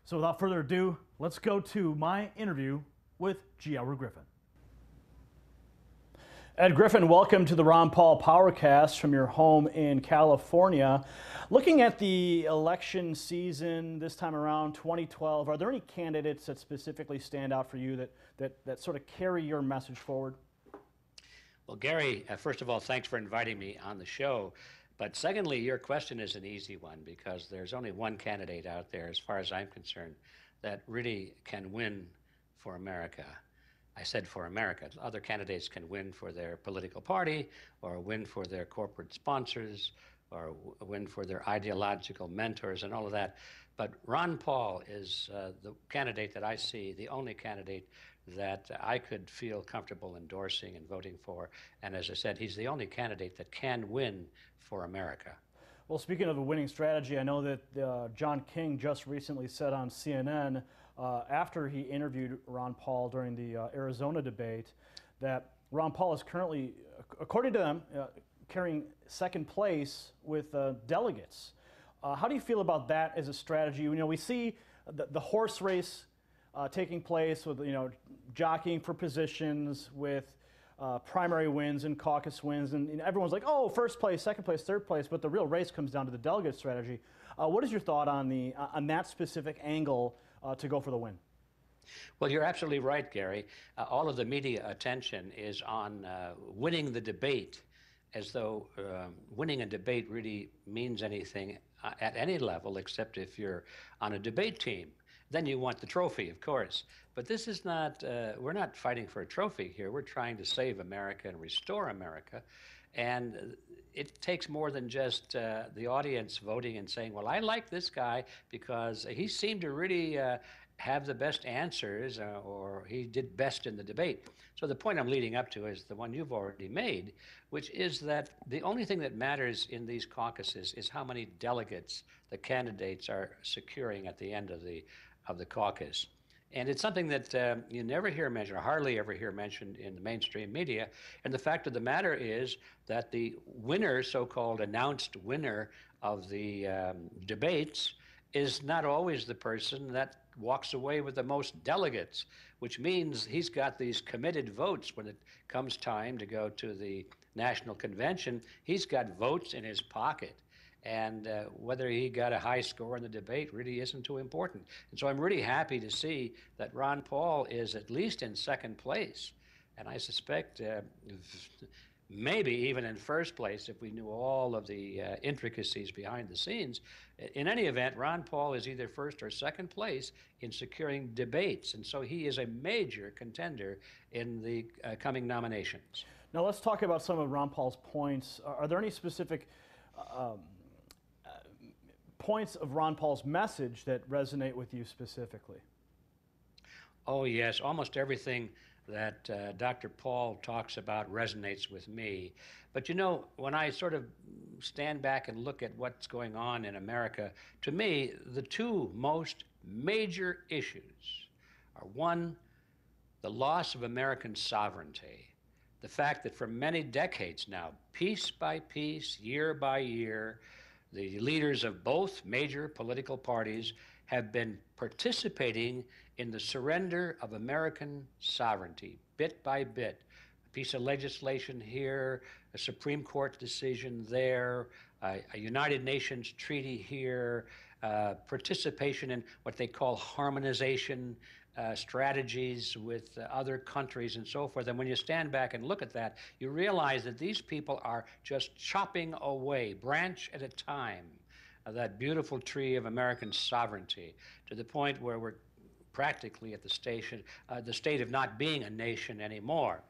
So without further ado, let's go to my interview with G. Edward Griffin. Ed Griffin, welcome to the Ron Paul Powercast from your home in California. Looking at the election season this time around, 2012, are there any candidates that specifically stand out for you that sort of carry your message forward? Well, Gary, first of all, thanks for inviting me on the show. But secondly, your question is an easy one because there's only one candidate out there, as far as I'm concerned, that really can win for America. I said for America. Other candidates can win for their political party or win for their corporate sponsors or win for their ideological mentors and all of that. But Ron Paul is the candidate that I see, the only candidate that I could feel comfortable endorsing and voting for. And as I said, he's the only candidate that can win for America. Well, speaking of a winning strategy, I know that John King just recently said on CNN, after he interviewed Ron Paul during the Arizona debate, that Ron Paul is currently, according to them, carrying second place with delegates. How do you feel about that as a strategy? You know, we see the horse race taking place with, jockeying for positions with primary wins and caucus wins, and everyone's like, oh, first place, second place, third place, but the real race comes down to the delegate strategy. What is your thought on that specific angle to go for the win? Well, you're absolutely right, Gary. All of the media attention is on winning the debate, as though winning a debate really means anything at any level, except if you're on a debate team. Then you want the trophy, of course. But this is not, we're not fighting for a trophy here. We're trying to save America and restore America. And it takes more than just the audience voting and saying, well, I like this guy because he seemed to really have the best answers or he did best in the debate. So the point I'm leading up to is the one you've already made, which is that the only thing that matters in these caucuses is how many delegates the candidates are securing at the end of the caucus. And it's something that you never hear mentioned, or hardly ever hear mentioned in the mainstream media. And the fact of the matter is that the winner, so-called announced winner of the debates, is not always the person that walks away with the most delegates, which means he's got these committed votes when it comes time to go to the national convention. He's got votes in his pocket. And whether he got a high score in the debate really isn't too important. And so I'm really happy to see that Ron Paul is at least in second place. And I suspect maybe even in first place if we knew all of the intricacies behind the scenes. In any event, Ron Paul is either first or second place in securing debates. And so he is a major contender in the coming nominations. Now let's talk about some of Ron Paul's points. Are there any specific points of Ron Paul's message that resonate with you specifically? Oh, yes. Almost everything that Dr. Paul talks about resonates with me. But when I sort of stand back and look at what's going on in America, to me, the two most major issues are, one, the loss of American sovereignty. The fact that for many decades now, piece by piece, year by year, the leaders of both major political parties have been participating in the surrender of American sovereignty, bit by bit. A piece of legislation here, a Supreme Court decision there, a United Nations treaty here, participation in what they call harmonization strategies with other countries and so forth. And when you stand back and look at that, you realize that these people are just chopping away, branch at a time, that beautiful tree of American sovereignty, to the point where we're practically at the state of not being a nation anymore.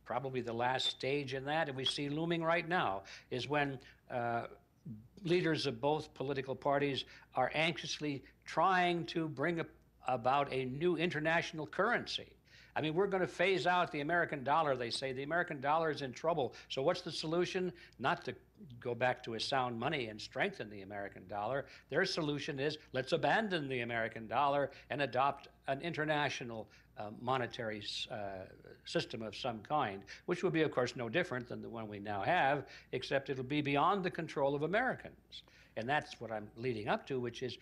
Probably the last stage in that, and we see looming right now, is when leaders of both political parties are anxiously trying to bring about a new international currency. I mean, we're going to phase out the American dollar, they say. The American dollar is in trouble. So what's the solution? Not to go back to a sound money and strengthen the American dollar. Their solution is, let's abandon the American dollar and adopt an international monetary system of some kind, which will be, of course, no different than the one we now have, except it'll be beyond the control of Americans. And that's what I'm leading up to, which is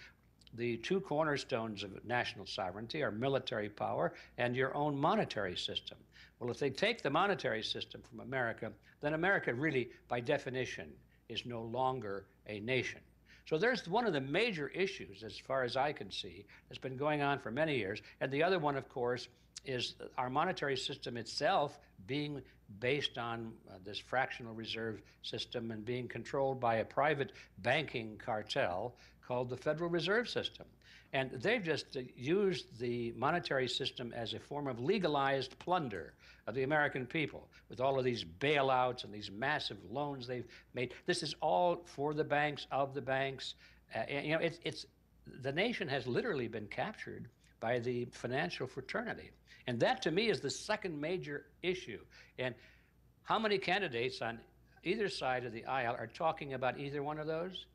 the two cornerstones of national sovereignty are military power and your own monetary system. Well, if they take the monetary system from America, then America really, by definition, is no longer a nation. So there's one of the major issues, as far as I can see, that's been going on for many years. And the other one, of course, is our monetary system itself being based on this fractional reserve system and being controlled by a private banking cartel called the Federal Reserve System. And they've just used the monetary system as a form of legalized plunder of the American people with all of these bailouts and these massive loans they've made. This is all for the banks, of the banks. You know, the nation has literally been captured by the financial fraternity. And that, to me, is the second major issue. And how many candidates on either side of the aisle are talking about either one of those?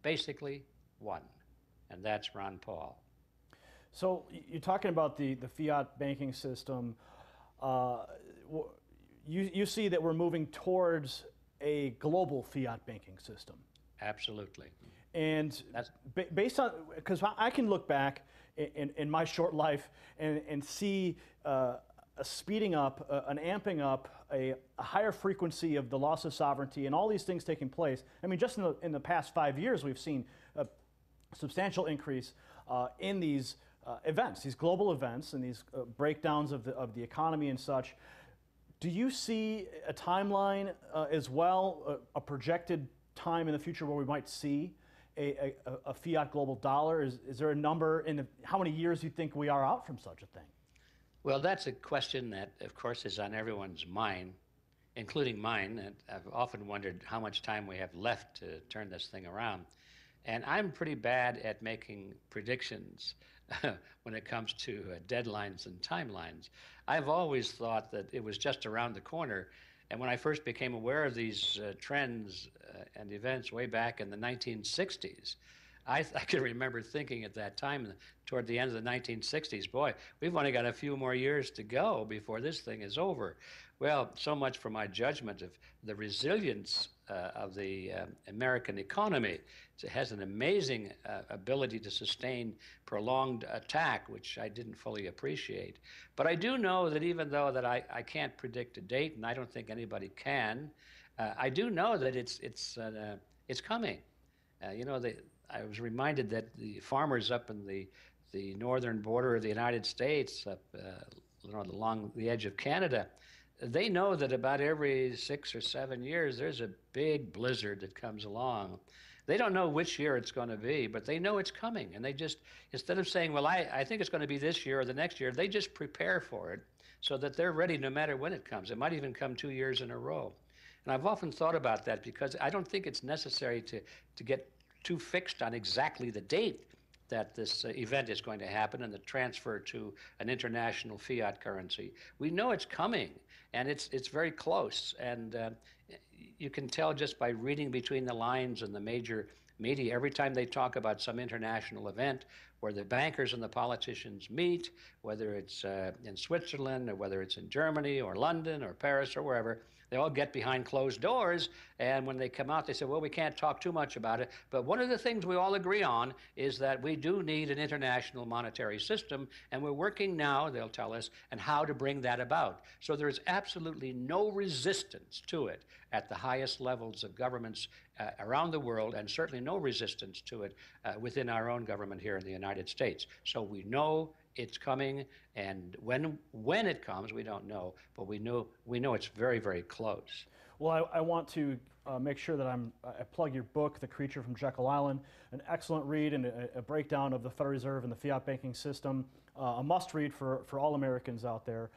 Basically, one, and that's Ron Paul. So you're talking about the fiat banking system. You see that we're moving towards a global fiat banking system. Absolutely. And based on, because I can look back in my short life and see a speeding up, an amping up, a higher frequency of the loss of sovereignty and all these things taking place. I mean, just in the past 5 years, we've seen a substantial increase in these events, these global events and these breakdowns of the economy and such. Do you see a timeline as well, a projected time in the future where we might see a fiat global dollar? Is there a number in how many years you think we are out from such a thing? Well, that's a question that, of course, is on everyone's mind, including mine. And I've often wondered how much time we have left to turn this thing around. And I'm pretty bad at making predictions when it comes to deadlines and timelines. I've always thought that it was just around the corner. And when I first became aware of these trends and events way back in the 1960s, I can remember thinking at that time, toward the end of the 1960s, boy, we've only got a few more years to go before this thing is over. Well, so much for my judgment of the resilience of the American economy. It has an amazing ability to sustain prolonged attack, which I didn't fully appreciate. But I do know that even though that I can't predict a date, and I don't think anybody can, I do know that it's coming. You know, I was reminded that the farmers up in the northern border of the United States, up along the edge of Canada, they know that about every 6 or 7 years there's a big blizzard that comes along. They don't know which year it's going to be, but they know it's coming. And they just, instead of saying, well, I think it's going to be this year or the next year, they just prepare for it so that they're ready no matter when it comes. It might even come 2 years in a row. And I've often thought about that because I don't think it's necessary to get too fixed on exactly the date that this event is going to happen and the transfer to an international fiat currency. We know it's coming, and it's very close. And you can tell just by reading between the lines in the major media, every time they talk about some international event where the bankers and the politicians meet, whether it's in Switzerland or whether it's in Germany or London or Paris or wherever, they all get behind closed doors, and when they come out, they say, well, we can't talk too much about it. But one of the things we all agree on is that we do need an international monetary system, and we're working now, they'll tell us, on how to bring that about. So there is absolutely no resistance to it at the highest levels of governments around the world, and certainly no resistance to it within our own government here in the United States. So we know it's coming, and when it comes, we don't know, but we know it's very, very close. Well, I want to make sure that I plug your book, The Creature from Jekyll Island, an excellent read and a breakdown of the Federal Reserve and the fiat banking system, a must-read for all Americans out there.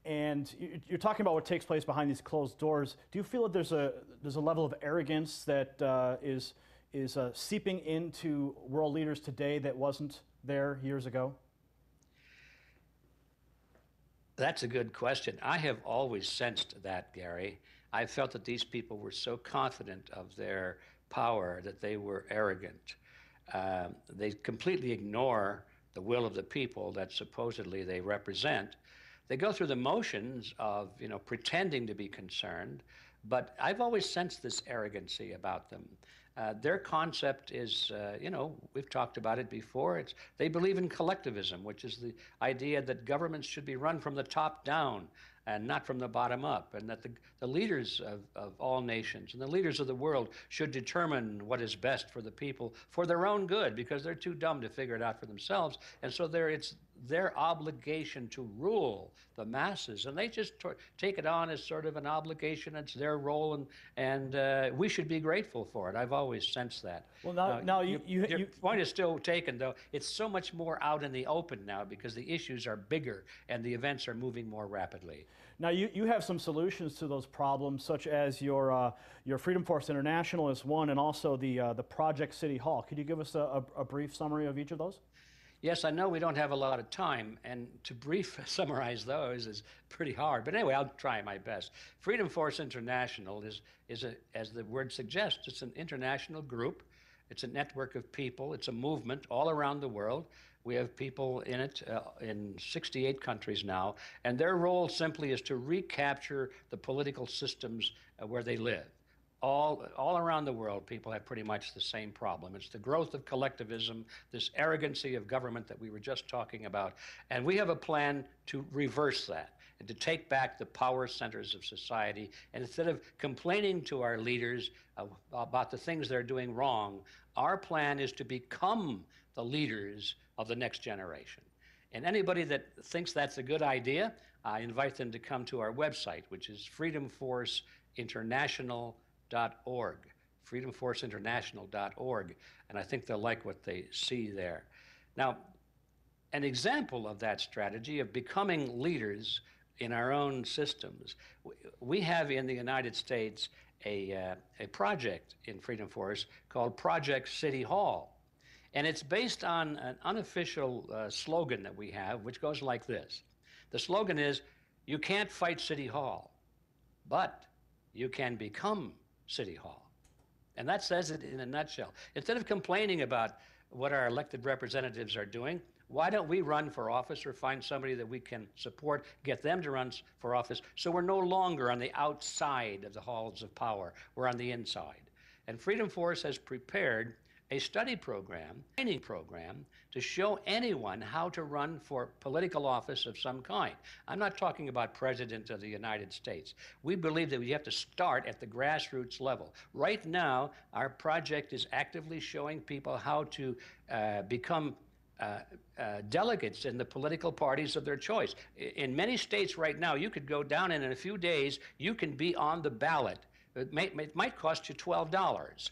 And you're talking about what takes place behind these closed doors. Do you feel that there's a level of arrogance that is seeping into world leaders today that wasn't there years ago? That's a good question. I have always sensed that, Gary. I felt that these people were so confident of their power that they were arrogant. They completely ignore the will of the people that supposedly they represent. They go through the motions of, pretending to be concerned, but I've always sensed this arrogancy about them. Their concept is, we've talked about it before. They believe in collectivism, which is the idea that governments should be run from the top down and not from the bottom up, and that the leaders of all nations and the leaders of the world should determine what is best for the people for their own good, because they're too dumb to figure it out for themselves. And so it's their obligation to rule the masses, and they just take it on as sort of an obligation. It's their role, and we should be grateful for it. I've always sensed that. Well, now your point is still taken, though. It's so much more out in the open now because the issues are bigger and the events are moving more rapidly. Now, you have some solutions to those problems, such as your Freedom Force International is one, and also the Project City Hall. Could you give us a brief summary of each of those? Yes, I know we don't have a lot of time, and to brief summarize those is pretty hard. But anyway, I'll try my best. Freedom Force International is as the word suggests, it's an international group. It's a network of people. It's a movement all around the world. We have people in it in 68 countries now, and their role simply is to recapture the political systems where they live. All around the world, people have pretty much the same problem. It's the growth of collectivism, this arrogancy of government that we were just talking about. And we have a plan to reverse that and to take back the power centers of society. And instead of complaining to our leaders about the things they're doing wrong, our plan is to become the leaders of the next generation. And anybody that thinks that's a good idea, I invite them to come to our website, which is freedomforceinternational.org, freedomforceinternational.org, and I think they'll like what they see there. Now, an example of that strategy of becoming leaders in our own systems, we have in the United States a project in Freedom Force called Project City Hall. And it's based on an unofficial slogan that we have, which goes like this. The slogan is, you can't fight City Hall, but you can become City Hall. And that says it in a nutshell. Instead of complaining about what our elected representatives are doing, why don't we run for office or find somebody that we can support, get them to run for office, so we're no longer on the outside of the halls of power, we're on the inside. And Freedom Force has prepared a study program, training program, to show anyone how to run for political office of some kind. I'm not talking about President of the United States. We believe that we have to start at the grassroots level. Right now, our project is actively showing people how to become delegates in the political parties of their choice. In many states right now, you could go down and in a few days, you can be on the ballot. It might cost you $12.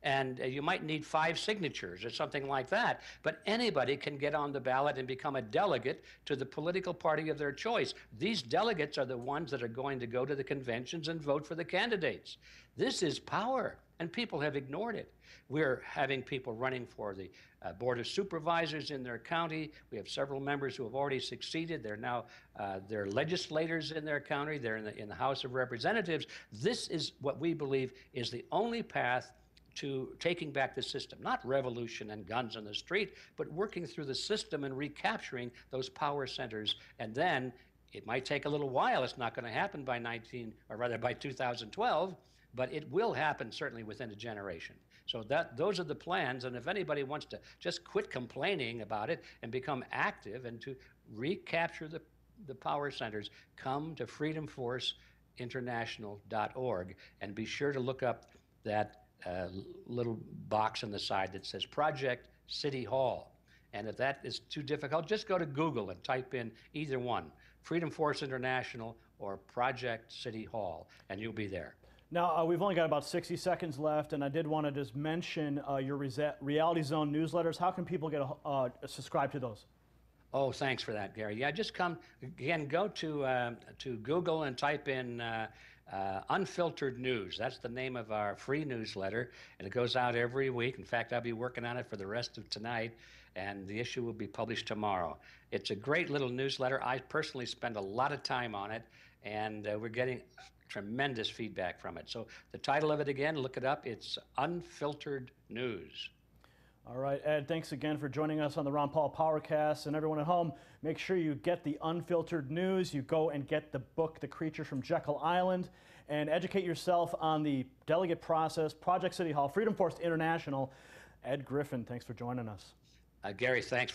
And you might need 5 signatures or something like that. But anybody can get on the ballot and become a delegate to the political party of their choice. These delegates are the ones that are going to go to the conventions and vote for the candidates. This is power, and people have ignored it. We're having people running for the Board of Supervisors in their county. We have several members who have already succeeded. They're now they're legislators in their county. They're in the House of Representatives. This is what we believe is the only path to taking back the system, not revolution and guns on the street, but working through the system and recapturing those power centers. And then it might take a little while. It's not going to happen by 2012, but it will happen certainly within a generation. So those are the plans. And if anybody wants to just quit complaining about it and become active and to recapture the power centers, come to freedomforceinternational.org and be sure to look up that little box on the side that says Project City Hall. And if that is too difficult, just go to Google and type in either one, Freedom Force International or Project City Hall, and you'll be there. Now, we've only got about 60 seconds left, and I did want to just mention your Reality Zone newsletters. How can people get subscribe to those? Oh, thanks for that, Gary. Yeah, just come, again, go to Google and type in Unfiltered News. That's the name of our free newsletter, and it goes out every week. In fact, I'll be working on it for the rest of tonight, and the issue will be published tomorrow. It's a great little newsletter. I personally spend a lot of time on it, and we're getting tremendous feedback from it. So the title of it again, look it up. It's Unfiltered News. All right, Ed, thanks again for joining us on the Ron Paul Powercast. And everyone at home, make sure you get the unfiltered news. You go and get the book, The Creature from Jekyll Island, and educate yourself on the delegate process, Project City Hall, Freedom Force International. Ed Griffin, thanks for joining us. Gary, thanks.